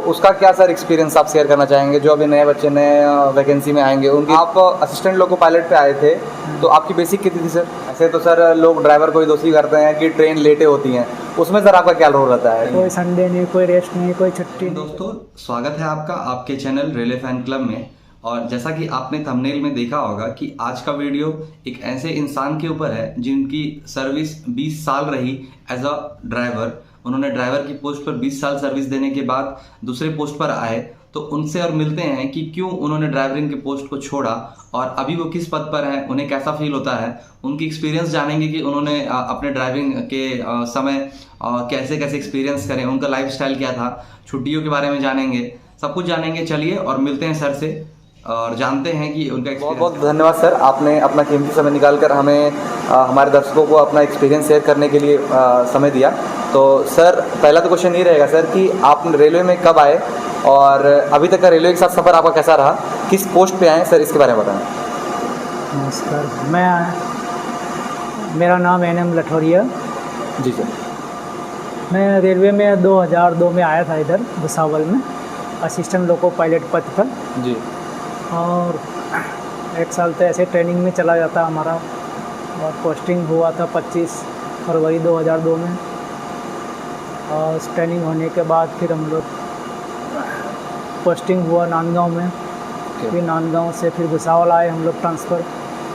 उसका क्या sir experience आप शेयर करना चाहेंगे जो अभी नए बच्चे नए वैकेंसी में आएंगे उनकी? आप असिस्टेंट लोको पायलट पे आए थे तो आपकी बेसिक कितनी थी सर? ऐसे तो सर लोग ड्राइवर को ही दोषी करते हैं कि ट्रेन लेटे होती हैं, उसमें सर आपका क्या रोल रहता है? कोई संडे नहीं, कोई रेस्ट नहीं, कोई छुट्टी नहीं। दोस्तों, स्वागत है आपका आपके चैनल रेलवे फैन क्लब में। और जैसा कि आपने थंबनेल में देखा होगा कि आज का वीडियो एक ऐसे इंसान के ऊपर है जिनकी सर्विस 20 साल रही एज अ ड्राइवर। उन्होंने ड्राइवर की पोस्ट पर 20 साल सर्विस देने के बाद दूसरे पोस्ट पर आए, तो उनसे और मिलते हैं कि क्यों उन्होंने ड्राइवरिंग के पोस्ट को छोड़ा और अभी वो किस पद पर हैं, उन्हें कैसा फील होता है। उनकी एक्सपीरियंस जानेंगे कि उन्होंने अपने ड्राइविंग के समय कैसे कैसे एक्सपीरियंस करें, उनका लाइफस्टाइल क्या था, छुट्टियों के बारे में जानेंगे, सब कुछ जानेंगे। चलिए और मिलते हैं सर से और जानते हैं कि उनका बहुत बहुत धन्यवाद सर, आपने अपना कीमती समय निकालकर हमें हमारे दर्शकों को अपना एक्सपीरियंस शेयर करने के लिए समय दिया। तो सर पहला तो क्वेश्चन ये रहेगा सर कि आप रेलवे में कब आए और अभी तक का रेलवे के साथ सफ़र आपका कैसा रहा, किस पोस्ट पे आए सर, इसके बारे में बताएं। नमस्कार, मेरा नाम NM लठौरिया। जी सर। मैं रेलवे में 2002 में आया था इधर भुसावल में असिस्टेंट लोको पायलट पद पर। जी। और 1 साल तो ऐसे ट्रेनिंग में चला जाता हमारा, और पोस्टिंग हुआ था 25 फरवरी 2002 में। और उस ट्रेनिंग होने के बाद फिर हम लोग पोस्टिंग हुआ नांदगांव में। फिर नांदगांव से फिर भुसावल आए हम लोग ट्रांसफ़र।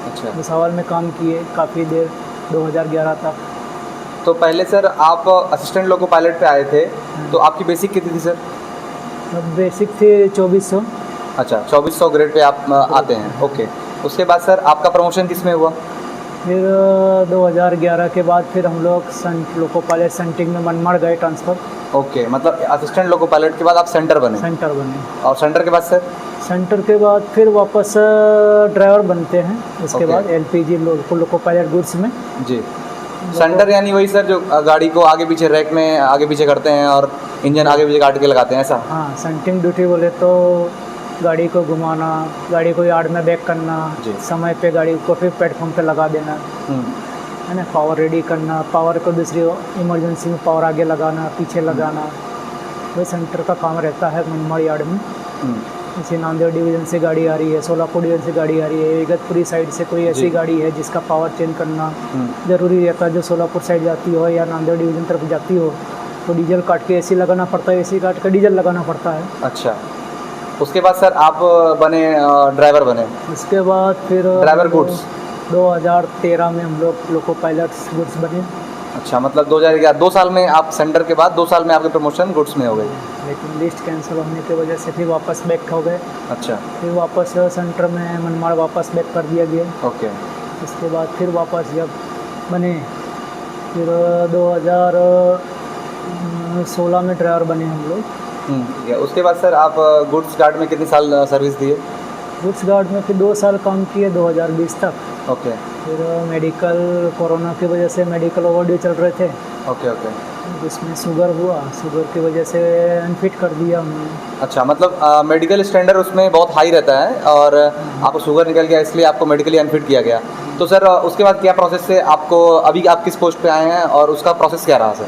अच्छा। भुसावल में काम किए काफ़ी देर 2011 तक। तो पहले सर आप असिस्टेंट लोको पायलट पे आए थे तो आपकी बेसिक कितनी थी सर? बेसिक थी 2400। अच्छा, 2400 ग्रेड पे आप आते हैं। ओके। उसके बाद सर आपका प्रमोशन किस में हुआ? फिर 2011 के बाद फिर हम लोग लोको पायलट सेंटिंग में मनमाड़ गए ट्रांसफ़र। ओके, मतलब असिस्टेंट लोको पायलट के बाद आप सेंटर बने? सेंटर बने। और सेंटर के बाद सर? सेंटर के बाद फिर वापस ड्राइवर बनते हैं। उसके बाद LPG लोको पायलट गुड्स में। जी। सेंटर यानी वही सर जो गाड़ी को आगे पीछे रैक में आगे पीछे करते हैं और इंजन आगे पीछे काट के लगाते हैं, ऐसा? हाँ, सेंटिंग ड्यूटी बोले तो गाड़ी को घुमाना, गाड़ी को यार्ड में बैक करना, समय पे गाड़ी को फिर प्लेटफॉर्म पे लगा देना, है ना, पावर रेडी करना, पावर को दूसरी इमरजेंसी में पावर आगे लगाना, पीछे लगाना, वही सेंटर का काम रहता है मनमाड़ यार्ड में। जैसे नांदेड़ डिवीज़न से गाड़ी आ रही है, सोलापुर डिवीज़न से गाड़ी आ रही है, इगतपुरी साइड से कोई ऐसी गाड़ी है जिसका पावर चेंज करना ज़रूरी रहता है, जो सोलापुर साइड जाती हो या नांदेड़ डिवीज़न तरफ जाती हो, तो डीजल काट के AC लगाना पड़ता है, AC काट के डीजल लगाना पड़ता है। अच्छा। उसके बाद सर आप बने ड्राइवर बने? उसके बाद फिर ड्राइवर गुड्स 2013 में हम लोग लोको पायलट्स गुड्स बने। अच्छा, मतलब 2011 2 साल में आप सेंटर के बाद 2 साल में आपके प्रमोशन गुड्स में हो गई। लेकिन लिस्ट कैंसिल होने की वजह से फिर वापस बैक हो गए। अच्छा। फिर वापस सेंटर में मनमाड़ वापस बैक कर दिया गया। ओके। उसके बाद फिर वापस जब बने फिर 2016 में ड्राइवर बने हम लोग। ठीक है। उसके बाद सर आप गुड्स गार्ड में कितने साल सर्विस दिए? गुड्स गार्ड में फिर 2 साल काम किए 2020 तक। ओके। फिर मेडिकल कोरोना की वजह से मेडिकल ओवरड्यू चल रहे थे। Okay okay. जिसमें शुगर हुआ, शुगर की वजह से अनफिट कर दिया उन्होंने। अच्छा, मतलब मेडिकल स्टैंडर्ड उसमें बहुत हाई रहता है और आपको शुगर निकल गया इसलिए आपको मेडिकली अनफिट किया गया। तो सर उसके बाद क्या प्रोसेस से आपको अभी आप किस पोस्ट पे आए हैं और उसका प्रोसेस क्या रहा सर?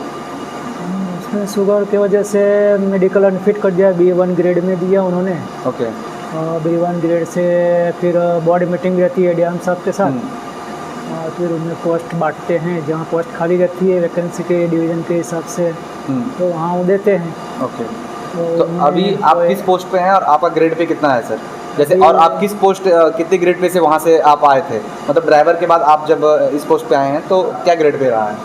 उसमें शुगर की वजह से मेडिकल अनफिट कर दिया, B1 ग्रेड में दिया उन्होंने। ओके। B1 ग्रेड से फिर बॉर्ड मीटिंग रहती है DIM साहब के साथ, और फिर उनमें पोस्ट बांटते हैं, जहाँ पोस्ट खाली रहती है वैकेंसी के डिवीज़न के हिसाब से, तो वहाँ वो देते हैं। ओके। तो अभी आप किस पोस्ट पे हैं और आपका ग्रेड पे कितना है सर? जैसे और आप किस पोस्ट कितने ग्रेड पे से वहाँ से आप आए थे, मतलब ड्राइवर के बाद आप जब इस पोस्ट पे आए हैं तो क्या ग्रेड पे रहा है?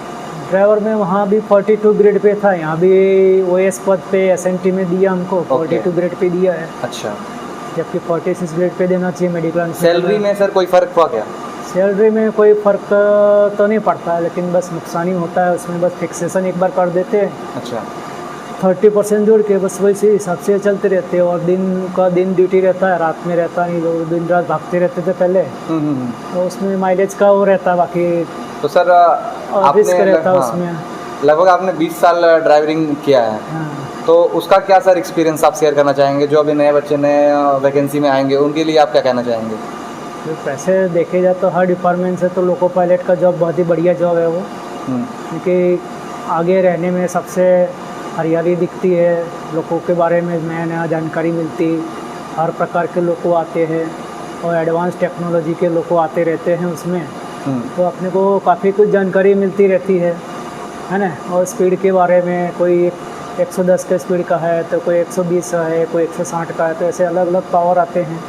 ड्राइवर में वहाँ भी 42 ग्रेड पे था, यहाँ भी OS पद पे SNT में दिया हमको, 42 ग्रेड पे दिया है। अच्छा। जबकि 46 ग्रेड पे देना चाहिए मेडिकल। सैलरी में सर कोई फ़र्क हुआ क्या? सैलरी में कोई फ़र्क तो नहीं पड़ता है, लेकिन बस नुकसान ही होता है उसमें, बस फिक्सेशन एक बार कर देते हैं। अच्छा। 30% जोड़ के बस वैसे हिसाब से चलते रहते हैं। और दिन का दिन ड्यूटी रहता है, रात में रहता नहीं, लोग दिन रात भागते रहते थे पहले, तो उसमें माइलेज का वो रहता है। बाकी तो सर ऑफिस का रहता है उसमें। लगभग आपने 20 साल ड्राइविंग किया है। तो उसका क्या सर एक्सपीरियंस आप शेयर करना चाहेंगे जो अभी नए बच्चे नए वैकेंसी में आएंगे उनके लिए आप क्या कहना चाहेंगे? तो पैसे देखे जाए तो हर डिपार्टमेंट से तो लोको पायलट का जॉब बहुत ही बढ़िया जॉब है वो, क्योंकि आगे रहने में सबसे हरियाली दिखती है, लोगों के बारे में नया नया जानकारी मिलती, हर प्रकार के लोग आते हैं और एडवांस टेक्नोलॉजी के लोग आते रहते हैं उसमें, तो अपने को काफ़ी कुछ जानकारी मिलती रहती है ना। और स्पीड के बारे में कोई 110 के स्पीड का है तो कोई 120 का है, कोई 160 का है, तो ऐसे अलग अलग पावर आते हैं।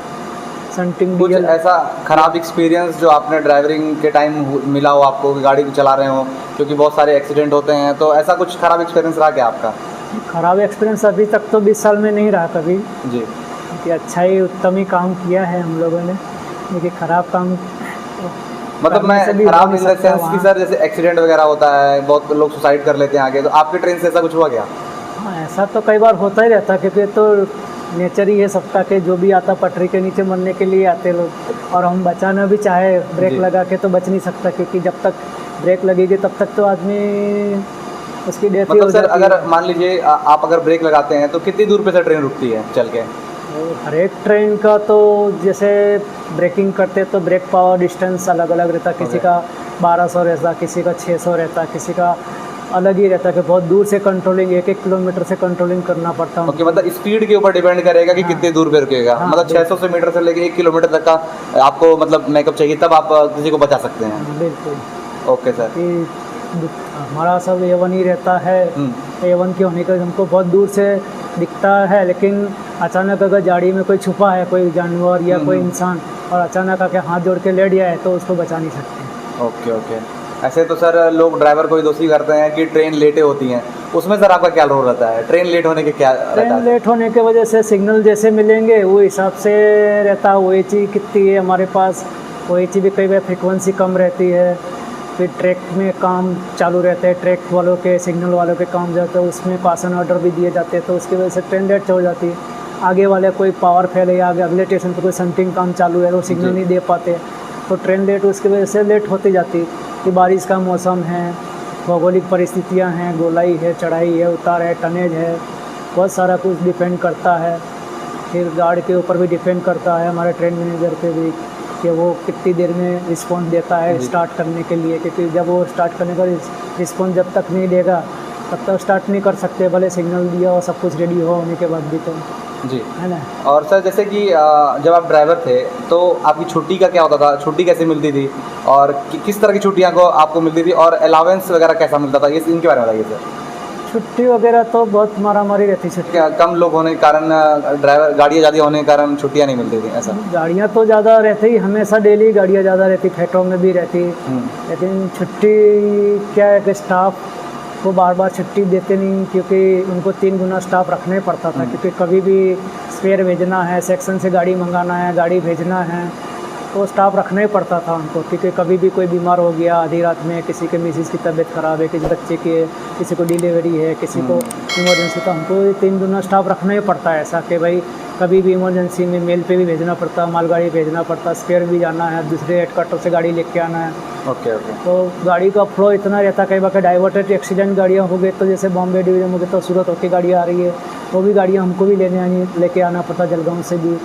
सनटिंग कुछ ऐसा ख़राब एक्सपीरियंस जो आपने ड्राइवरिंग के टाइम मिला हो आपको, कि गाड़ी चला रहे हो, क्योंकि बहुत सारे एक्सीडेंट होते हैं, तो ऐसा कुछ ख़राब एक्सपीरियंस रहा क्या आपका? ख़राब एक्सपीरियंस अभी तक तो 20 साल में नहीं रहा कभी जी। कि अच्छा ही उत्तम ही काम किया है हम लोगों ने, लेकिन ख़राब काम मतलब मैं करने से भी खराब हो इन नहीं द सकता सेंस कि वहाँ। सर जैसे एक्सीडेंट वगैरह होता है, बहुत लोग सुसाइड कर लेते हैं आगे, तो आपके ट्रेन से ऐसा कुछ हुआ क्या? हाँ, ऐसा तो कई बार होता ही रहता है, क्योंकि तो नेचर ही है सबका कि जो भी आता पटरी के नीचे मरने के लिए आते लोग, और हम बचाना भी चाहे ब्रेक जी। लगा के तो बच नहीं सकता, क्योंकि जब तक ब्रेक लगेगी तब तक तो आदमी उसकी डेथ ही मतलब हो सर जाती अगर है। मान लीजिए आप अगर ब्रेक लगाते हैं तो कितनी दूर पे सर ट्रेन रुकती है चल के? तो हर एक ट्रेन का तो जैसे ब्रेकिंग करते तो ब्रेक पावर डिस्टेंस अलग अलग रहता, किसी का 1200 रहता, किसी का 600 रहता, किसी का अलग ही रहता, कि बहुत दूर से कंट्रोलिंग 1-1 किलोमीटर से कंट्रोलिंग करना पड़ता है। ओके, मतलब स्पीड के ऊपर डिपेंड करेगा कि हाँ। कितनी दूर पे रुकेगा। हाँ, मतलब 600 से मीटर से लेके 1 किलोमीटर तक का आपको मतलब मेकअप चाहिए, तब आप किसी को बचा सकते हैं। बिल्कुल ओके सर। कि हमारा सब A1 ही रहता है। A1 के होने का हमको बहुत दूर से दिखता है, लेकिन अचानक अगर गाड़ी में कोई छुपा है, कोई जानवर या कोई इंसान, और अचानक आके हाथ जोड़ के लेट जाए तो उसको बचा नहीं सकते। Okay okay. ऐसे तो सर लोग ड्राइवर को ही दोषी करते हैं कि ट्रेन लेटे होती हैं, उसमें सर आपका क्या रोल रहता है? ट्रेन लेट होने के क्या रहता ट्रेन है? लेट होने की वजह से सिग्नल जैसे मिलेंगे वो हिसाब से रहता है। OHE कितनी है हमारे पास, OHE भी कई बार फ्रिक्वेंसी कम रहती है, फिर ट्रैक में काम चालू रहते हैं, ट्रैक वालों के सिग्नल वालों के काम जाते हैं, उसमें पासन ऑर्डर भी दिए जाते हैं, तो उसकी वजह से ट्रेन लेट हो जाती है। आगे वाले कोई पावर फेल है या आगे अगले स्टेशन पर कोई संटिंग काम चालू है, वो सिग्नल नहीं दे पाते, तो ट्रेन लेट उसकी वजह से लेट होती जाती है। कि बारिश का मौसम है, भौगोलिक परिस्थितियाँ हैं, गोलाई है, चढ़ाई है, उतार है, टनेज है, बहुत सारा कुछ डिपेंड करता है। फिर गार्ड के ऊपर भी डिपेंड करता है, हमारे ट्रेन मैनेजर पे भी, कि वो कितनी देर में रिस्पॉन्स देता है स्टार्ट करने के लिए, क्योंकि जब वो स्टार्ट करने का रिस्पॉन्स जब तक नहीं देगा तब तक स्टार्ट नहीं कर सकते, भले सिग्नल दिया और सब कुछ रेडी हो होने के बाद भी, तो जी। है ना। और सर जैसे कि जब आप ड्राइवर थे तो आपकी छुट्टी का क्या होता था? छुट्टी कैसे मिलती थी और किस तरह की छुट्टियाँ को आपको मिलती थी, और अलावेंस वगैरह कैसा मिलता था? ये इनके बारे में बताइए सर। छुट्टी वगैरह तो बहुत मारामारी रहती छुट्टी। क्या कम लोग होने के कारण, ड्राइवर गाड़ियाँ ज़्यादा होने के कारण छुट्टियाँ नहीं मिलती थी ऐसा? गाड़ियाँ तो ज़्यादा रहती ही, हमेशा डेली गाड़ियाँ ज़्यादा रहती, फैक्ट्रों में भी रहती, लेकिन छुट्टी क्या है कि स्टाफ को बार बार छुट्टी देते नहीं, क्योंकि उनको 3 गुना स्टाफ रखना ही पड़ता था, क्योंकि कभी भी स्पेयर भेजना है, सेक्शन से गाड़ी मंगाना है, गाड़ी भेजना है, तो स्टाफ रखना ही पड़ता था उनको, क्योंकि कभी भी कोई बीमार हो गया आधी रात में, किसी के मिसेज की तबीयत ख़राब है, किसी बच्चे की है, किसी को डिलीवरी है, किसी को इमरजेंसी, तो हमको 3 गुना स्टाफ रखना ही पड़ता है। ऐसा कि भाई कभी भी इमरजेंसी में मेल पे भी भेजना पड़ता, मालगाड़ी भेजना पड़ता, स्पेयर भी जाना है, दूसरे हेडक्वार्टर से गाड़ी लेके आना है। Okay okay. तो गाड़ी का फ्लो इतना रहता, कई बार डाइवर्टेड एक्सीडेंट गाड़ियाँ हो गई, तो जैसे बॉम्बे डिवीजन हो गए तो सूरत होकर गाड़ी आ रही है, वो भी गाड़ियाँ हमको भी लेके आना पड़ता, जलगांव से भी।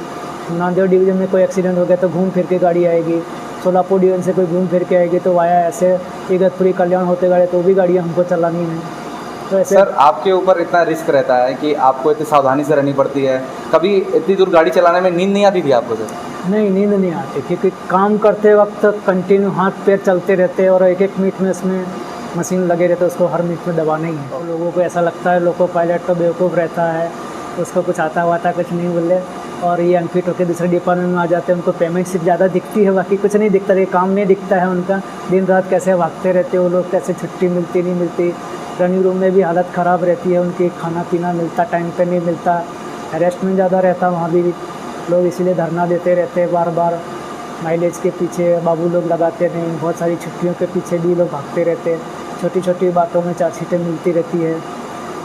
नांदेड़ डिवीजन में कोई एक्सीडेंट हो गया तो घूम फिर के गाड़ी आएगी, सोलापुर डिवीजन से कोई घूम फिर के आएगी, तो वाया ऐसे इगतपुरी कल्याण होते गाड़ी, तो भी गाड़ियाँ हमको चलानी है। तो ऐसे सर आपके ऊपर इतना रिस्क रहता है कि आपको इतनी सावधानी से रहनी पड़ती है, कभी इतनी दूर गाड़ी चलाने में नींद नहीं आती थी आपको सर? नहीं, नींद नहीं आती, क्योंकि काम करते वक्त कंटिन्यू हाथ पैर चलते रहते, और एक एक मिनट में उसमें मशीन लगे रहते, उसको हर मिनट में दबाना ही है। तो लोगों को ऐसा लगता है लोको पायलट तो बेवकूफ़ रहता है, उसको कुछ आता वाता कुछ नहीं बोले, और ये अनफिट होकर दूसरे डिपार्टमेंट में आ जाते हैं, उनको पेमेंट सिर्फ ज़्यादा दिखती है, बाकी कुछ नहीं दिखता, ये काम नहीं दिखता है उनका। दिन रात कैसे भागते रहते वो लोग, कैसे छुट्टी मिलती नहीं मिलती, रनिंग रूम में भी हालत ख़राब रहती है उनकी, खाना पीना मिलता टाइम पे नहीं मिलता, अरेस्टमेंट ज़्यादा रहता वहाँ भी लोग, इसीलिए धरना देते रहते बार बार, माइलेज के पीछे बाबू लोग लगाते नहीं, बहुत सारी छुट्टियों के पीछे भी लोग भागते रहते, छोटी छोटी बातों में चार्जशीटें मिलती रहती है।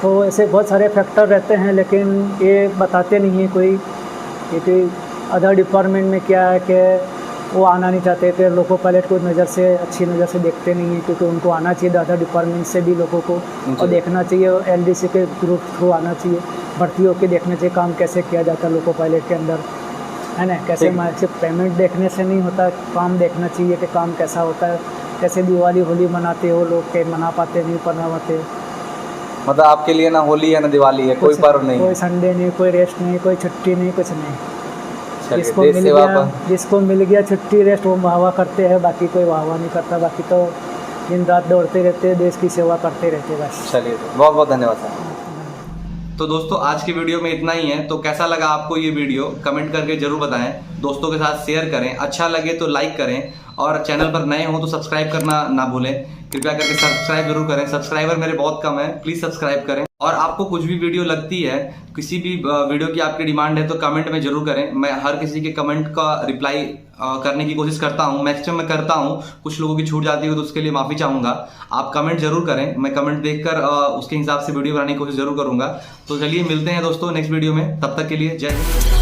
तो ऐसे बहुत सारे फैक्टर रहते हैं, लेकिन ये बताते नहीं हैं कोई, क्योंकि अदर डिपार्टमेंट में क्या है कि वो आना नहीं चाहते, कि लोको पायलट को नज़र से अच्छी नज़र से देखते नहीं हैं, क्योंकि उनको आना चाहिए अदर डिपार्टमेंट से भी लोगों को, और देखना चाहिए, LDC के ग्रुप थ्रू आना चाहिए, भर्ती होकर देखना चाहिए काम कैसे किया जाता है लोको पायलट के अंदर, है ना। कैसे सिर्फ पेमेंट देखने से नहीं होता, काम देखना चाहिए कि काम कैसा होता है, कैसे दिवाली होली मनाते हो लोग, के मना पाते नहीं मना पाते। मतलब आपके लिए ना होली है ना दिवाली है, कोई पर्व नहीं कोई है। संडे नहीं, कोई रेस्ट नहीं, कोई छुट्टी नहीं, कुछ नहीं। चलिए, जिसको देश मिल सेवा गया पर जिसको मिल गया छुट्टी रेस्ट वो वाहवा करते हैं, बाकी कोई वाहवा नहीं करता। बाकी तो दिन रात दौड़ते रहते हैं, देश की सेवा करते रहते हैं बस। चलिए, बहुत बहुत धन्यवाद सर। तो दोस्तों आज की वीडियो में इतना ही है। तो कैसा लगा आपको ये वीडियो कमेंट करके जरूर बताएं, दोस्तों के साथ शेयर करें, अच्छा लगे तो लाइक करें और चैनल पर नए हो तो सब्सक्राइब करना ना भूलें। कृपया करके सब्सक्राइब जरूर करें, सब्सक्राइबर मेरे बहुत कम है, प्लीज सब्सक्राइब करें। और आपको कुछ भी वीडियो लगती है, किसी भी वीडियो की आपकी डिमांड है तो कमेंट में जरूर करें। मैं हर किसी के कमेंट का रिप्लाई करने की कोशिश करता हूं, मैक्सिमम मैं करता हूं। कुछ लोगों की छूट जाती है तो उसके लिए माफी चाहूंगा। आप कमेंट जरूर करें, मैं कमेंट देखकर उसके हिसाब से वीडियो बनाने की कोशिश जरूर करूंगा। तो चलिए मिलते हैं दोस्तों नेक्स्ट वीडियो में, तब तक के लिए जय हिंद।